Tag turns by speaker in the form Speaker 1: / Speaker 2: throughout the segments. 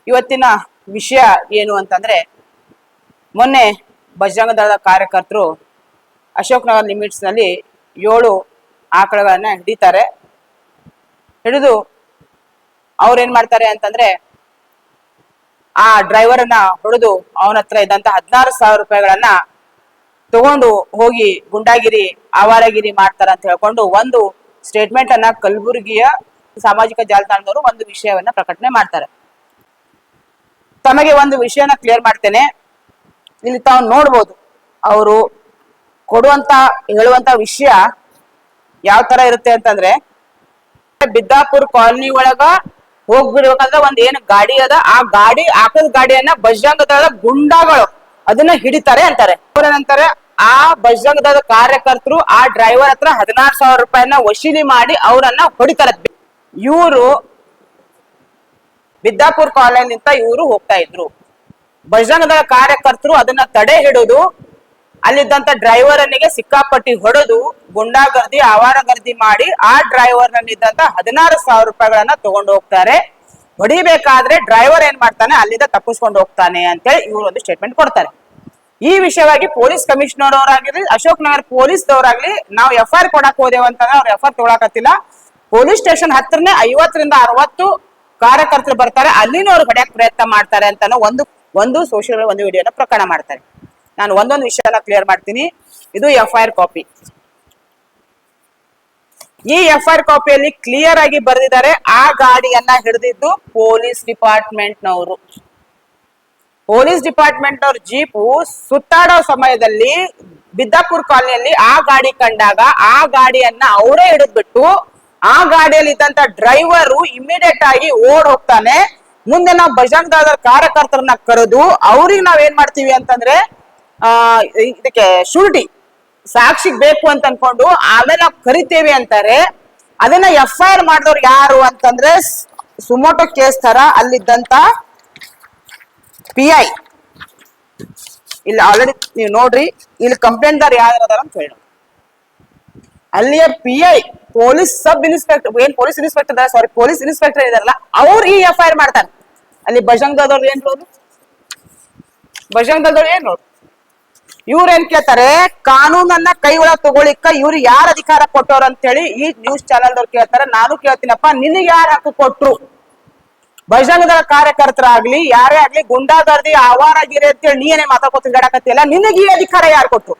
Speaker 1: ಇವತ್ತಿನ ವಿಷಯ ಏನು ಅಂತಂದ್ರೆ, ಮೊನ್ನೆ ಬಜರಂಗ ದಳದ ಕಾರ್ಯಕರ್ತರು ಅಶೋಕ್ ನಗರ್ ಲಿಮಿಟ್ಸ್ ನಲ್ಲಿ 7 ಆಕಳಗಳನ್ನ ಹಿಡಿತಾರೆ. ಹಿಡಿದು ಅವ್ರೇನ್ ಮಾಡ್ತಾರೆ ಅಂತಂದ್ರೆ, ಆ ಡ್ರೈವರ್ ಅನ್ನ ಹೊಡೆದು ಅವನ ಹತ್ರ ಇದ್ದಂತ 16,000 ರೂಪಾಯಿಗಳನ್ನ ತಗೊಂಡು ಹೋಗಿ ಗುಂಡಾಗಿರಿ ಆವಾರಗಿರಿ ಮಾಡ್ತಾರ ಅಂತ ಹೇಳ್ಕೊಂಡು ಒಂದು ಸ್ಟೇಟ್ಮೆಂಟ್ ಅನ್ನ ಕಲಬುರಗಿಯ ಸಾಮಾಜಿಕ ಜಾಲತಾಣದವರು ಒಂದು ವಿಷಯವನ್ನ ಪ್ರಕಟಣೆ ಮಾಡ್ತಾರೆ. ತಮಗೆ ಒಂದು ವಿಷಯನ ಕ್ಲಿಯರ್ ಮಾಡ್ತೇನೆ. ಇಲ್ಲಿ ತಾವು ನೋಡ್ಬೋದು ಅವರು ಹೇಳುವಂತ ವಿಷಯ ಯಾವ ತರ ಇರುತ್ತೆ ಅಂತಂದ್ರೆ, ಬಿದ್ದಾಪುರ್ ಕಾಲನಿ ಒಳಗ ಹೋಗ್ಬಿಡ್ಬೇಕಂದ್ರೆ ಒಂದ್ ಏನ್ ಗಾಡಿ ಅದ, ಆ ಗಾಡಿ ಆಕದ ಗಾಡಿಯನ್ನ ಬಜರಂಗ ದಳದ ಗುಂಡಾಗಳು ಅದನ್ನ ಹಿಡಿತಾರೆ ಅಂತಾರೆ. ಏನಂತಾರೆ, ಆ ಬಜರಂಗ ದಳದ ಕಾರ್ಯಕರ್ತರು ಆ ಡ್ರೈವರ್ ಹತ್ರ 16,000 ರೂಪಾಯಿನ ವಸೂಲಿ ಮಾಡಿ ಅವರನ್ನ ಹೊಡಿತಾರೆ. ಇವರು ಬಿದ್ದಾಪುರ್ ಕಾಲೋನಿಂದ ಇವರು ಹೋಗ್ತಾ ಇದ್ರು. ಬಜರಂಗ ದಳ ಕಾರ್ಯಕರ್ತರು ಅದನ್ನ ತಡೆ ಹಿಡಿದು ಅಲ್ಲಿದ್ದಂತ ಡ್ರೈವರ್ ಅನ್ನಿಗೆ ಸಿಕ್ಕಾಪಟ್ಟಿ ಹೊಡೆದು ಗುಂಡಾಗರ್ದಿ ಆವಾರಗರ್ದಿ ಮಾಡಿ ಆ ಡ್ರೈವರ್ ನಲ್ಲಿದ್ದಂತ 16,000 ರೂಪಾಯಿಗಳನ್ನ ತಗೊಂಡು ಹೋಗ್ತಾರೆ. ಹೊಡಿಬೇಕಾದ್ರೆ ಡ್ರೈವರ್ ಏನ್ ಮಾಡ್ತಾನೆ, ಅಲ್ಲಿಂದ ತಪ್ಪಿಸ್ಕೊಂಡು ಹೋಗ್ತಾನೆ ಅಂತೇಳಿ ಇವರು ಒಂದು ಸ್ಟೇಟ್ಮೆಂಟ್ ಕೊಡ್ತಾರೆ. ಈ ವಿಷಯವಾಗಿ ಪೊಲೀಸ್ ಕಮಿಷನರ್ ಅವರಾಗಿರ್ಲಿ, ಅಶೋಕ್ ನಗರ್ ಪೊಲೀಸ್ ದವರಾಗ್ಲಿ ನಾವು FIR ಕೊಡಕ್ ಹೋದೇವ ಅಂತಂದ್ರೆ ಅವ್ರು FIR ತೊಗೊಳಕತ್ತಿಲ್ಲ. ಪೊಲೀಸ್ ಸ್ಟೇಷನ್ ಹತ್ರನೇ 50 ರಿಂದ 60 ಕಾರ್ಯಕರ್ತರು ಬರ್ತಾರೆ, ಅಲ್ಲಿನೂ ಅವ್ರು ಹೊಡ್ಯಾಕ್ ಪ್ರಯತ್ನ ಮಾಡ್ತಾರೆ ಅಂತ ಒಂದು ಸೋಷಿಯಲ್ ಒಂದು ವಿಡಿಯೋನ ಪ್ರಕರಣ ಮಾಡ್ತಾರೆ. ನಾನು ಒಂದೊಂದು ವಿಷಯನ ಕ್ಲಿಯರ್ ಮಾಡ್ತೀನಿ. ಇದು FIR ಕಾಪಿ. ಈ FIR ಕಾಪಿಯಲ್ಲಿ ಕ್ಲಿಯರ್ ಆಗಿ ಬರೆದಿದ್ದಾರೆ, ಆ ಗಾಡಿಯನ್ನ ಹಿಡಿದಿದ್ದು ಪೊಲೀಸ್ ಡಿಪಾರ್ಟ್ಮೆಂಟ್ ನವರು. ಪೊಲೀಸ್ ಡಿಪಾರ್ಟ್ಮೆಂಟ್ ಅವ್ರ ಜೀಪು ಸುತ್ತಾಡೋ ಸಮಯದಲ್ಲಿ ಬಿದ್ದಾಪುರ್ ಕಾಲನಿಯಲ್ಲಿ ಆ ಗಾಡಿ ಕಂಡಾಗ ಆ ಗಾಡಿಯನ್ನ ಅವರೇ ಹಿಡಿದ್ಬಿಟ್ಟು ಆ ಗಾಡಿಯಲ್ಲಿ ಇದ್ದಂತ ಡ್ರೈವರು ಇಮಿಡಿಯೇಟ್ ಆಗಿ ಓಡ್ ಹೋಗ್ತಾನೆ. ಮುಂದೆ ನಾವು ಬಜರಂಗ ದಳದ ಕಾರ್ಯಕರ್ತರನ್ನ ಕರೆದು ಅವ್ರಿಗೆ ನಾವ್ ಏನ್ ಮಾಡ್ತೀವಿ ಅಂತಂದ್ರೆ, ಇದಕ್ಕೆ ಶೂರಿಟಿ ಸಾಕ್ಷಿಗ್ ಬೇಕು ಅಂತ ಅನ್ಕೊಂಡು ಆಮೇಲೆ ನಾವು ಕರಿತೇವೆ ಅಂತಾರೆ. ಅದನ್ನ FIR ಮಾಡಿದವ್ರು ಯಾರು ಅಂತಂದ್ರೆ, ಸುಮೋಟೋ ಕೇಸ್ ತರ ಅಲ್ಲಿದ್ದಂತ PI. ಇಲ್ಲಿ ಆಲ್ರೆಡಿ ನೀವು ನೋಡ್ರಿ, ಇಲ್ಲಿ ಕಂಪ್ಲೇಂಟ್ ದಾರ್ ಯಾರು ಅದಾರ ಅಂತ ಹೇಳಿ, ಅಲ್ಲಿಯ PI ಪೊಲೀಸ್ ಸಬ್ ಇನ್ಸ್ಪೆಕ್ಟರ್, ಏನ್ ಪೊಲೀಸ್ ಇನ್ಸ್ಪೆಕ್ಟರ್ ಇದಾರಲ್ಲ ಅವ್ರು ಈ FIR ಮಾಡ್ತಾರೆ. ಅಲ್ಲಿ ಬಜರಂಗ ದಳದವ್ರು ಏನ್ ನೋಡ್ರಿ, ಬಜರಂಗ ದಳದವ್ರು ಏನ್ ನೋಡ್ರಿ, ಇವ್ರ ಏನ್ ಕೇಳ್ತಾರೆ, ಕಾನೂನನ್ನ ಕೈ ಒಳಗ್ ತಗೊಳಿಕ್ಕ ಇವ್ರು ಯಾರ ಅಧಿಕಾರ ಕೊಟ್ಟವ್ರ ಅಂತ ಹೇಳಿ ಈ ನ್ಯೂಸ್ ಚಾನೆಲ್ ದವ್ರು ಕೇಳ್ತಾರೆ. ನಾನು ಕೇಳ್ತೀನಪ್ಪ, ನಿನಗೆ ಯಾರು ಹಕ್ಕು ಕೊಟ್ರು? ಬಜರಂಗ ದಳ ಕಾರ್ಯಕರ್ತರಾಗ್ಲಿ ಯಾರೇ ಆಗ್ಲಿ ಗುಂಡಾಗರ್ದಿ ಆವಾರಾಗಿರಿ ಅಂತೇಳಿ ನೀ ಏನೇ ಮಾತಾಡ್ಕೊತ ಗಡಕತ್ತಿಲ್ಲ, ನಿನಗೆ ಈ ಅಧಿಕಾರ ಯಾರು ಕೊಟ್ರು?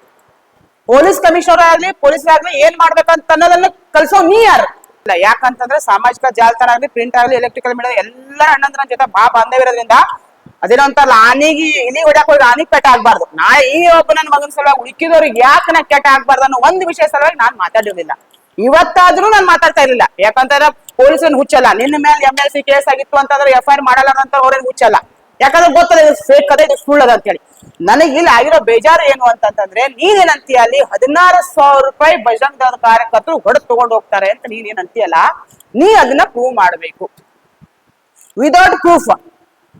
Speaker 1: ಪೊಲೀಸ್ ಕಮಿಷನರ್ ಆಗ್ಲಿ ಪೊಲೀಸರಾಗ್ಲಿ ಏನ್ ಮಾಡ್ಬೇಕಂತ ಅನ್ನೋದನ್ನ ಕಲ್ಸೋ ನೀ ಯಾರು? ಇಲ್ಲ, ಯಾಕಂತಂದ್ರೆ ಸಾಮಾಜಿಕ ಜಾಲತಾಣ ಆಗ್ಲಿ ಪ್ರಿಂಟ್ ಆಗ್ಲಿ ಎಲೆಕ್ಟ್ರಿಕಲ್ ಮೀಡಿಯಾ ಎಲ್ಲರ ಅಣ್ಣಂದ್ರ ಜೊತೆ ಬಾಂಧವ್ಯ ಇರೋದ್ರಿಂದ ಅದೇನೋ ಅಂತಲ್ಲ, ಆನಿಗೆ ಇಲಿ ಹೊಡ್ಯಾಕ್ ಹೋಗಿ ಆನಿಗೆ ಕೆಟ್ಟ ಆಗ್ಬಾರ್ದು. ನಾ ಈ ಒಬ್ಬ ನನ್ನ ಮಗನ ಸಲುವಾಗಿ ಉಳಿಕಿದವ್ರಿಗೆ ಯಾಕೆ ನಾ ಕೆಟ್ಟ ಆಗ್ಬಾರ್ದು ಅನ್ನೋ ಒಂದು ವಿಷಯ ಸಲುವಾಗಿ ನಾನ್ ಮಾತಾಡಿರ್ಲಿಲ್ಲ. ಇವತ್ತಾದ್ರೂ ನಾನು ಮಾತಾಡ್ತಾ ಇರ್ಲಿಲ್ಲ. ಯಾಕಂತಂದ್ರೆ ಪೊಲೀಸನ್ ಹುಚ್ಚಲ್ಲ, ನಿನ್ನ ಮೇಲೆ MLC ಕೇಸ್ ಆಗಿತ್ತು ಅಂತಂದ್ರೆ FIR ಮಾಡಲ್ಲ ಅಂತ ಅವ್ರೇನ್ ಹುಚ್ಚಲ್ಲ. ಯಾಕಂದ್ರೆ ಗೊತ್ತದ ಇದು ಫೇಕ್ ಅದ, ಇದು ಸುಳ್ಳದ ಅಂತ ಹೇಳಿ. ನನಗೆ ಇಲ್ಲಿ ಆಗಿರೋ ಬೇಜಾರು ಏನು ಅಂತಂದ್ರೆ, ನೀನೇನಂತೀಯ ಅಲ್ಲಿ 16,000 ರೂಪಾಯಿ ಬಜರಂಗ ದಳದ ಕಾರ್ಯಕರ್ತರು ಹೊಡೆದು ತಗೊಂಡು ಹೋಗ್ತಾರೆ ಅಂತ ನೀನೇನಂತೀಯಲ್ಲ, ನೀ ಅದನ್ನ ಪ್ರೂವ್ ಮಾಡ್ಬೇಕು. Without proof,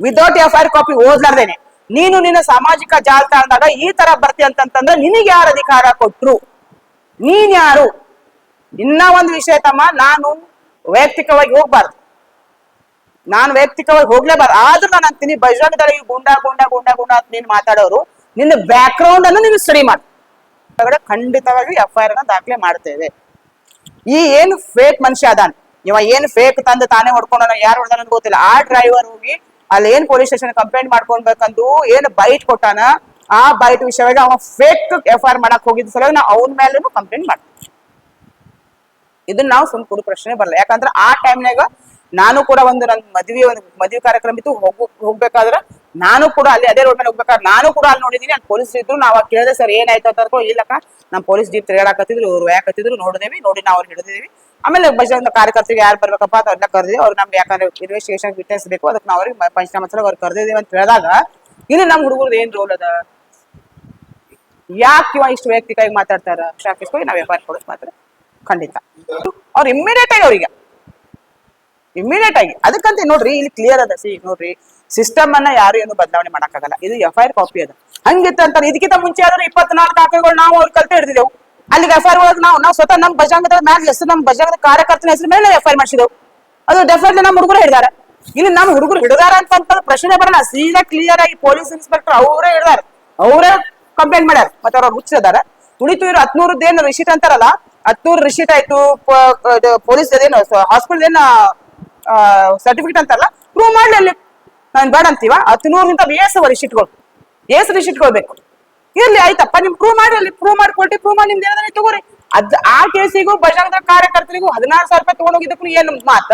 Speaker 1: without FIR copy ಓದ್ಲಾರ್ದೇನೆ ನೀನು ನಿನ್ನ ಸಾಮಾಜಿಕ ಜಾಲತಾಣದಾಗ ಈ ತರ ಬರ್ತಿ ಅಂತಂತಂದ್ರೆ ನಿನಗೆ ಯಾರು ಅಧಿಕಾರ ಕೊಟ್ರು? ನೀನ್ ಯಾರು? ಇನ್ನ ಒಂದು ವಿಷಯ ತಮ್ಮ, ನಾನು ವೈಯಕ್ತಿಕವಾಗಿ ಹೋಗ್ಬಾರ್ದು, ನಾನು ವೈಯಕ್ತಿಕವಾಗಿ ಹೋಗ್ಲೇಬಾರ್ದು. ಆದ್ರೂ ನಾನು ಅಂತೀನಿ, ಬಜರಂಗ ದಳ ಗುಂಡಾ ಅಂತ ನೀನ್ ಮಾತಾಡೋರು, ನಿನ್ನ ಬ್ಯಾಕ್ ಗ್ರೌಂಡ್ ಅನ್ನು ನೀನು ಸ್ಟಡಿ ಮಾಡಿ. ಖಂಡಿತವಾಗಿ FIR ಅನ್ನ ದಾಖಲೆ ಮಾಡ್ತೇವೆ. ಈ ಏನು ಫೇಕ್ ಮನುಷ್ಯ ಅದಾನ, ಇವ ಏನ್ ಫೇಕ್ ತಂದು ತಾನೇ ಹೊಡ್ಕೊಂಡ, ಯಾರು ಹೊಡೆದ ಅಂತ ಗೊತ್ತಿಲ್ಲ. ಆ ಡ್ರೈವರ್ ಹೋಗಿ ಅಲ್ಲಿ ಏನ್ ಪೊಲೀಸ್ ಸ್ಟೇಷನ್ ಕಂಪ್ಲೇಂಟ್ ಮಾಡ್ಕೊಳ್ಬೇಕಂದು ಏನ್ ಬೈಟ್ ಕೊಟ್ಟಾನ, ಆ ಬೈಟ್ ವಿಷಯವಾಗಿ ಅವ ಫೇಕ್ FIR ಮಾಡಕ್ ಹೋಗಿದ್ದ ಸಲ ನಾವು ಅವನ ಮೇಲೂ ಕಂಪ್ಲೇಂಟ್ ಮಾಡ್ತೀವಿ. ಇದನ್ನ ನಾವು ಸುಮ್ ಕೊಡು ಪ್ರಶ್ನೆ ಬರಲ್ಲ. ಯಾಕಂದ್ರೆ ಆ ಟೈಮ್ನಾಗ ನಾನು ಕೂಡ ಒಂದು ನನ್ನ ಮದುವೆ ಕಾರ್ಯಕ್ರಮ ಇತ್ತು, ಹೋಗ್ಬೇಕಾದ್ರೆ ನಾನು ಕೂಡ ಅಲ್ಲಿ ಅದೇ ರೋಡ್ ಮೇಲೆ ಹೋಗ್ಬೇಕಾದ್ರೆ ನಾನು ಕೂಡ ಅಲ್ಲಿ ನೋಡಿದೀನಿ. ಅಲ್ಲಿ ಪೊಲೀಸ್ ಇದ್ರು, ನಾವು ಕೇಳಿದೆ ಸರ್ ಏನಾಯ್ತು ಅಂತ. ಇಲ್ಲಕ್ಕ ನಮ್ ಪೊಲೀಸ್ ಜೀಪ್ ತಿರುಗಾಡಕತ್ತಿದ್ರು, ಇವ್ರು ಯಾಕತ್ತಿದ್ರು ನೋಡಿದೇವಿ, ನೋಡಿ ನಾವು ಅವ್ರು ಹಿಡಿದಿವಿ. ಆಮೇಲೆ ಬಜರಂಗ ಕಾರ್ಯಕರ್ತರಿಗೆ ಯಾರು ಬರ್ಬೇಕಪ್ಪ ಅಂತ ಅವ್ರನ್ನ ಕರೆದಿವಿ. ಅವ್ರು ನಮ್ಗೆ ಯಾಕಂದ್ರೆ ಇನ್ವೆಸ್ಟಿಗೇಷನ್ ವಿಟ್ನೆಸ್ ಬೇಕು, ಅದಕ್ಕೆ ನಾವು ಅವ್ರಿಗೆ ಪಂಚನಾಮ ಅವ್ರು ಕರೆದಿದ್ದೀವಿ ಅಂತ ಹೇಳಿದಾಗ, ಇಲ್ಲಿ ನಮ್ ಹುಡುಗರು ಏನ್ ರೋಲ್ ಅದ, ಯಾಕೆ ಇವ ಇಷ್ಟು ವೈಯಕ್ತಿಕವಾಗಿ ಮಾತಾಡ್ತಾರ? ಶಾಕಿಸ್ಕೊಂಡು ನಾವ್ FIR ಕೊಡೋದು ಮಾತ್ರ ಖಂಡಿತ. ಅವ್ರು ಇಮ್ಮಿಡಿಯೇಟ್ ಆಗಿ ಅದಕ್ಕಂತ ನೋಡ್ರಿ, ಇಲ್ಲಿ ಕ್ಲಿಯರ್ ಅದ. ನೋಡ್ರಿ, ಸಿಸ್ಟಮ್ ಅನ್ನ ಯಾರು ಏನು ಬದಲಾವಣೆ ಮಾಡಕ್ಕಾಗಲ್ಲ. ಇದು FIR ಕಾಪಿ ಅದ. ಹಂಗಿತ್ತಂತ ಇದಕ್ಕಿಂತ ಮುಂಚೆ ಆದ್ರೆ 24 ಆಕಳಗಳು ನಾವು ಅವ್ರ ಕಲ್ತೆ ಹಿಡಿದಿದ್ದೆವು. ಅಲ್ಲಿಗೆ FIR ಒಳಗೆ ನಾವು ಸ್ವತಃ ನಮ್ ಬಜರಂಗದ ಮ್ಯಾಲ ಹೆಸರು, ನಮ್ ಬಜರಂಗದ ಕಾರ್ಯಕರ್ತನ ಹೆಸರು ಮೇಲೆ FIR ಮಾಡಿಸಿದೆವು. ಅದು ಡೆಫಿನೆಟ್ಲಿ ನಮ್ಮ ಹುಡುಗರು ಹಿಡಿದಾರೆ. ಇಲ್ಲಿ ನಮ್ಮ ಹುಡುಗರು ಹಿಡಿದಾರ ಅಂತ ಪ್ರಶ್ನೆ ಬರೋಣ. ಸೀದಾ ಕ್ಲಿಯರ್ ಆಗಿ ಪೊಲೀಸ್ ಇನ್ಸ್ಪೆಕ್ಟರ್ ಅವರೇ ಹಿಡಿದಾರ, ಅವರೇ ಕಂಪ್ಲೇಂಟ್ ಮಾಡ್ಯಾರ. ಮತ್ತೆ ಅವ್ರ ಹುಚ್ಚಿದಾರ. ಉಳಿತು ಇವ್ರು 10,000 ರಿಸೀಟ್ ಅಂತಾರಲ್ಲ, 10,000 ರಿಸೀಟ್ ಆಯ್ತು, ಪೊಲೀಸ್ ಅದೇನು ಹಾಸ್ಪಿಟಲ್ ಏನ ಸರ್ಟಿಫಿಕೇಟ್ ಅಂತಾರಲ್ಲ, ಪ್ರೂವ್ ಮಾಡ್ಲಿ ಅಲ್ಲಿ. ನಾನ್ ಬೇಡ ಅಂತೀವ. 10,000 ರಿಸೀಟ್ಗಳು, ರಿಸೀಟ್ಗಳು ಬೇಕು. ಇರ್ಲಿ ಆಯ್ತಪ್ಪ, ನಿಮ್ ಪ್ರೂವ್ ಮಾಡಿ ಅಲ್ಲಿ, ಪ್ರೂವ್ ಮಾಡಿ ಕೊಟ್ಟಿ, ಪ್ರೂವ್ ಮಾಡಿ ನಿಮ್ದು ಏನಾದ್ರೆ ತಗೋರಿ. ಆ ಕೇಸಿಗೂ ಬಜರಂಗ ಕಾರ್ಯಕರ್ತರಿಗೂ 16,000 ರೂಪಾಯಿ ತಗೊಂಡೋಗಿದ್ದಕ್ಕೂ ಏನ್ ಮಾತ?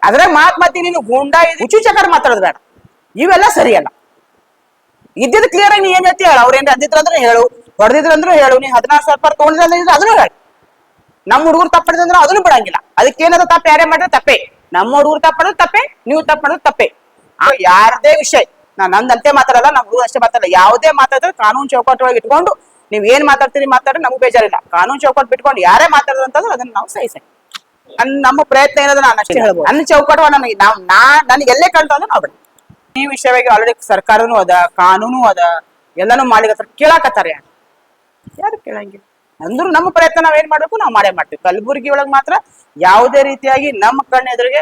Speaker 1: ಅದ್ರಾಗ ಮಾತಿ ನೀನು ಗೂಂಡಾ ಹುಚ್ಚುಚಕಾರ ಮಾತಾಡೋದು ಬೇಡ. ಇವೆಲ್ಲ ಸರಿಯಲ್ಲ. ಇದ್ದಿದ್ದು ಕ್ಲಿಯರ್ ಆಗಿ ನೀ ಏನ್ ಹೇಳ್ತಿ ಹೇಳ. ಅವ್ರೇನ್ ಅಂದಿದ್ರಂದ್ರೆ ಹೇಳು, ಹೊಡೆದಿದ್ರಂದ್ರೂ ಹೇಳು. ನೀ 16,000 ರೂಪಾಯಿ ತಗೊಂಡಿದ್ರೆ ಅದನ್ನು ಹೇಳಿ. ನಮ್ಮ ಹುಡುಗರು ತಪ್ಪಿದ್ರೆ ಅದನ್ನು ಬಿಡಂಗಿಲ್ಲ. ಅದಕ್ಕೇನಾದ್ರು ತಪ್ಪು ಯಾರೇ ಮಾಡಿದ್ರೆ ತಪ್ಪೇ. ನಮ್ಮ ಹುಡುಗರು ತಪ್ಪಮಾಡೋದು ತಪ್ಪೇ, ನೀವು ತಪ್ಪಮಾಡೋದು ತಪ್ಪೇ. ಯಾರದೇ ವಿಷಯ ನಂದಂತೆ ಮಾತಾಡಲ್ಲ, ನಮ್ಮ ಹುಡುಗರು ಅಷ್ಟೇ ಮಾತಾಡಲ್ಲ. ಯಾವುದೇ ಮಾತಾಡಿದ್ರೆ ಕಾನೂನು ಚೌಕಟ್ಟೊಳಗೆ ಇಟ್ಕೊಂಡು ನೀವ್ ಏನ್ ಮಾತಾಡ್ತೀರಿ ಮಾತಾಡ್ರಿ, ನಮ್ಗೆ ಬೇಜಾರಿಲ್ಲ. ಕಾನೂನು ಚೌಕಟ್ಟು ಬಿಟ್ಕೊಂಡು ಯಾರೇ ಮಾತಾಡೋದು ಅಂತಂದ್ರೆ ಅದನ್ನ ನಾವು ಸಹಿಸಿ ನಮ್ಮ ಪ್ರಯತ್ನ ಏನದ ನಾನು ಅಷ್ಟೇ ಹೇಳ್ಬೋದು. ನನ್ನ ಚೌಕಟ್ಟು ನನಗೆ ನನಗೆ ಎಲ್ಲೇ ಕಂಡು ಅಂದ್ರೆ ನಾವು ಈ ವಿಷಯವಾಗಿ ಆಲ್ರೆಡಿ ಸರ್ಕಾರನೂ ಅದ, ಕಾನೂನು ಅದ, ಎಲ್ಲಾನು ಮಾಡಿಕತ್ತಾರ. ಕೇಳಾಕತ್ತಾರ ಯಾರು ಕೇಳಂಗಿಲ್ಲ. ಅಂದ್ರೂ ನಮ್ಮ ಪ್ರಯತ್ನ ನಾವ್ ಏನ್ ಮಾಡ್ಬೇಕು, ನಾವು ಮಾಡೇ ಮಾಡ್ತೀವಿ. ಕಲಬುರಗಿ ಒಳಗ್ ಮಾತ್ರ ಯಾವುದೇ ರೀತಿಯಾಗಿ ನಮ್ಮ ಕಣ್ಣೆದುರಿಗೆ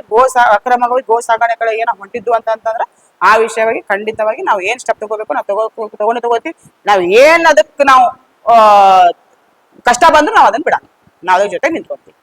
Speaker 1: ಅಕ್ರಮವಾಗಿ ಗೋ ಸಾಗಾಣಿಕೆಗಳಿಗೆ ನಾವು ಹೊಂಟಿದ್ವು ಅಂತಂದ್ರೆ ಆ ವಿಷಯವಾಗಿ ಖಂಡಿತವಾಗಿ ನಾವು ಏನ್ ಸ್ಟೆಪ್ ತಗೋಬೇಕು ನಾವು ತಗೋತೀವಿ. ನಾವ್ ಏನ್ ಅದಕ್ಕೆ ನಾವು ಕಷ್ಟ ಬಂದ್ರು ನಾವು ಅದನ್ನ ಬಿಡ, ನಾವು ಅದ್ರ ಜೊತೆ ನಿಂತ್ಕೊತೀವಿ.